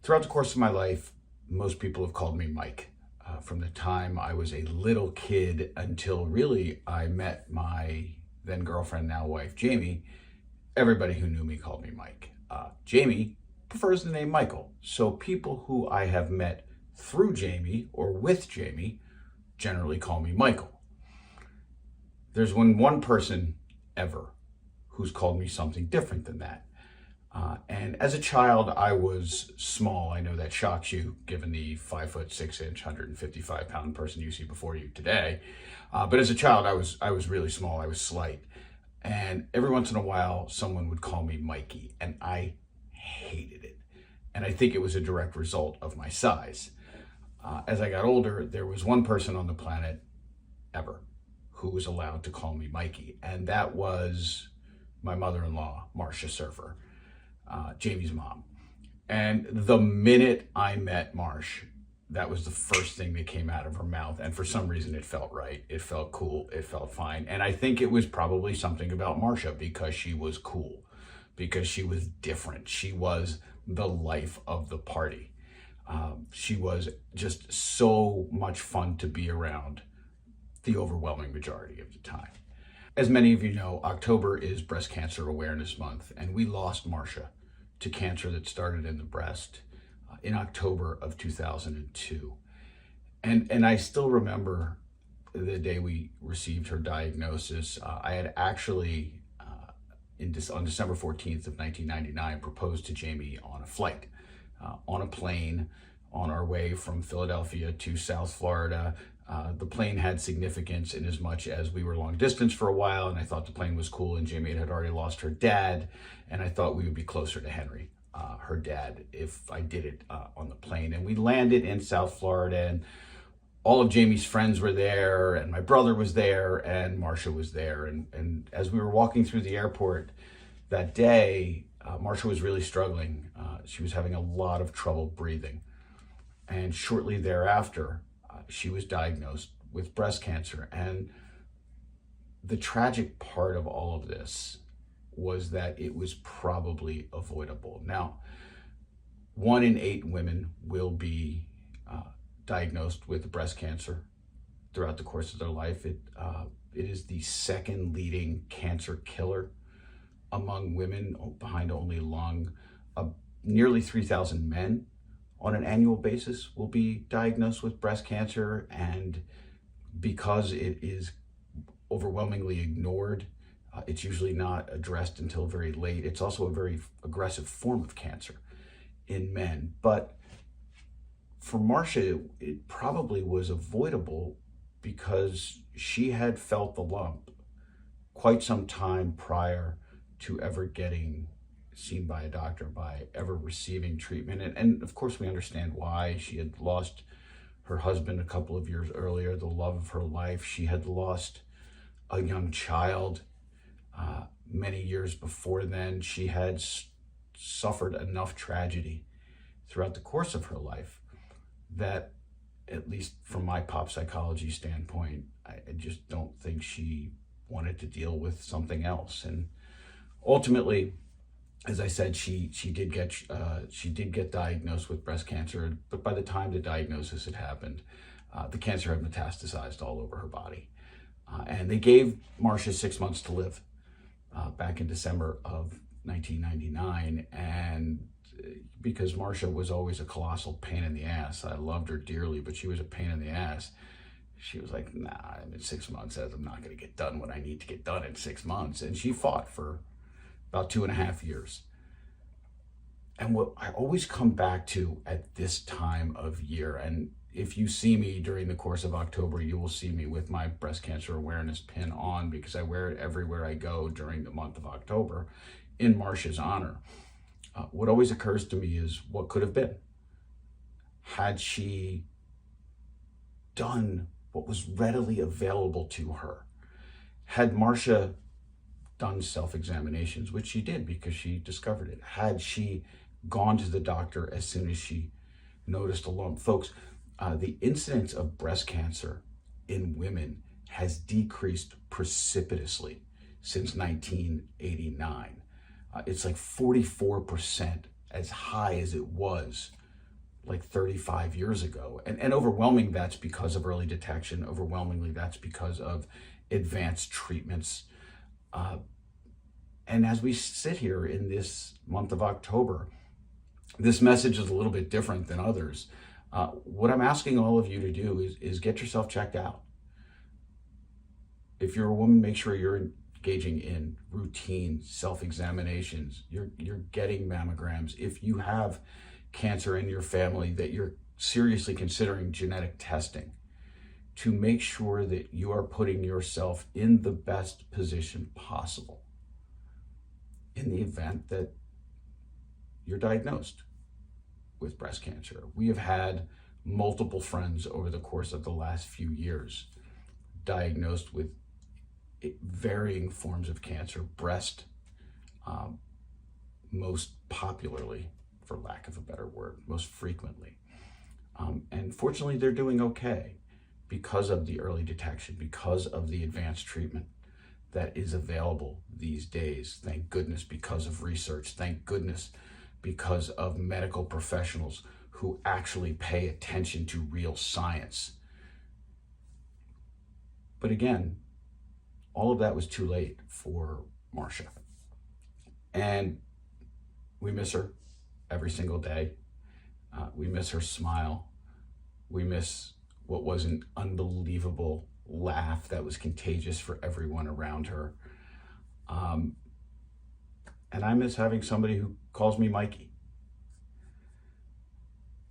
Throughout the course of my life, most people have called me Mike. From the time I was a little kid until really I met my then girlfriend, now wife, Jamie, everybody who knew me called me Mike. Jamie prefers the name Michael. So people who I have met through Jamie or with Jamie generally call me Michael. There's one person ever who's called me something different than that. And as a child, I was small. I know that shocks you, given the 5'6", 155-pound person you see before you today. But as a child, I was really small. I was slight. And every once in a while, someone would call me Mikey, and I hated it. And I think it was a direct result of my size. As I got older, there was one person on the planet ever who was allowed to call me Mikey, and that was my mother-in-law, Marsha Surfer. Jamie's mom. And the minute I met Marsh, that was the first thing that came out of her mouth. And for some reason, it felt right. It felt cool. It felt fine. And I think it was probably something about Marsha, because she was cool, because she was different. She was the life of the party. She was just so much fun to be around the overwhelming majority of the time. As many of you know, October is Breast Cancer Awareness Month, and we lost Marsha to cancer that started in the breast in October of 2002. And I still remember the day we received her diagnosis. I had actually, on December 14th of 1999, proposed to Jamie on a flight, on a plane, on our way from Philadelphia to South Florida. The plane had significance in as much as we were long distance for a while, and I thought the plane was cool, and Jamie had already lost her dad, and I thought we would be closer to Henry, her dad, if I did it on the plane. And we landed in South Florida, and all of Jamie's friends were there, and my brother was there, and Marsha was there. And as we were walking through the airport that day, Marsha was really struggling. She was having a lot of trouble breathing. And shortly thereafter, she was diagnosed with breast cancer. And the tragic part of all of this was that it was probably avoidable. Now, 1 in 8 women will be diagnosed with breast cancer throughout the course of their life. It is the second leading cancer killer among women, behind only lung. Nearly 3,000 men on an annual basis will be diagnosed with breast cancer, and because it is overwhelmingly ignored, it's usually not addressed until very late. It's also a very aggressive form of cancer in men. But for Marsha, it probably was avoidable because she had felt the lump quite some time prior to ever getting seen by a doctor, by ever receiving treatment. And of course, we understand why. She had lost her husband a couple of years earlier, the love of her life. She had lost a young child many years before then. She had suffered enough tragedy throughout the course of her life that, at least from my pop psychology standpoint, I just don't think she wanted to deal with something else. And ultimately, as I said, she did get diagnosed with breast cancer, but by the time the diagnosis had happened, the cancer had metastasized all over her body. And they gave Marsha 6 months to live back in December of 1999. And because Marsha was always a colossal pain in the ass, I loved her dearly, but she was a pain in the ass. She was like, nah, I'm in 6 months, I'm not going to get done what I need to get done in 6 months. And she fought for about 2.5 years. And what I always come back to at this time of year, and if you see me during the course of October, you will see me with my breast cancer awareness pin on, because I wear it everywhere I go during the month of October in Marsha's honor. What always occurs to me is what could have been had she done what was readily available to her. Had Marsha done self-examinations, which she did because she discovered it. Had she gone to the doctor as soon as she noticed a lump. Folks, the incidence of breast cancer in women has decreased precipitously since 1989. It's like 44% as high as it was like 35 years ago. And overwhelmingly, that's because of early detection. Overwhelmingly, that's because of advanced treatments. And as we sit here in this month of October, this message is a little bit different than others. What I'm asking all of you to do is get yourself checked out. If you're a woman, make sure you're engaging in routine self-examinations. You're getting mammograms. If you have cancer in your family, that you're seriously considering genetic testing to make sure that you are putting yourself in the best position possible in the event that you're diagnosed with breast cancer. We have had multiple friends over the course of the last few years diagnosed with varying forms of cancer, breast most popularly, for lack of a better word, most frequently. And fortunately, they're doing okay because of the early detection, because of the advanced treatment that is available these days. Thank goodness, because of research. Thank goodness, because of medical professionals who actually pay attention to real science. But again, all of that was too late for Marsha. And we miss her every single day. We miss her smile. We miss what was an unbelievable laugh that was contagious for everyone around her. And I miss having somebody who calls me Mikey.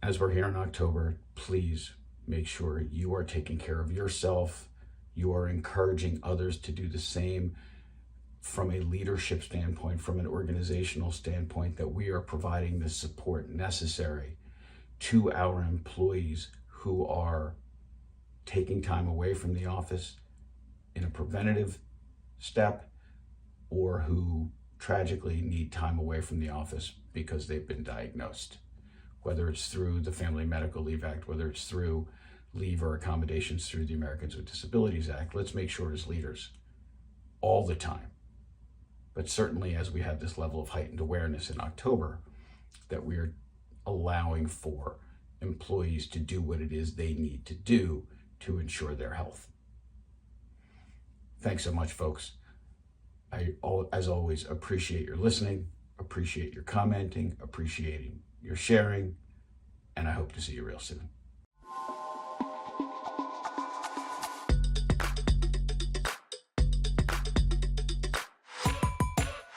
As we're here in October, please make sure you are taking care of yourself. You are encouraging others to do the same from a leadership standpoint, from an organizational standpoint, that we are providing the support necessary to our employees who are taking time away from the office in a preventative step, or who tragically need time away from the office because they've been diagnosed, whether it's through the Family Medical Leave Act, whether it's through leave or accommodations through the Americans with Disabilities Act. Let's make sure as leaders all the time, but certainly as we have this level of heightened awareness in October, that we're allowing for employees to do what it is they need to do to ensure their health. Thanks so much, folks. As always, appreciate your listening, appreciate your commenting, appreciating your sharing, and I hope to see you real soon.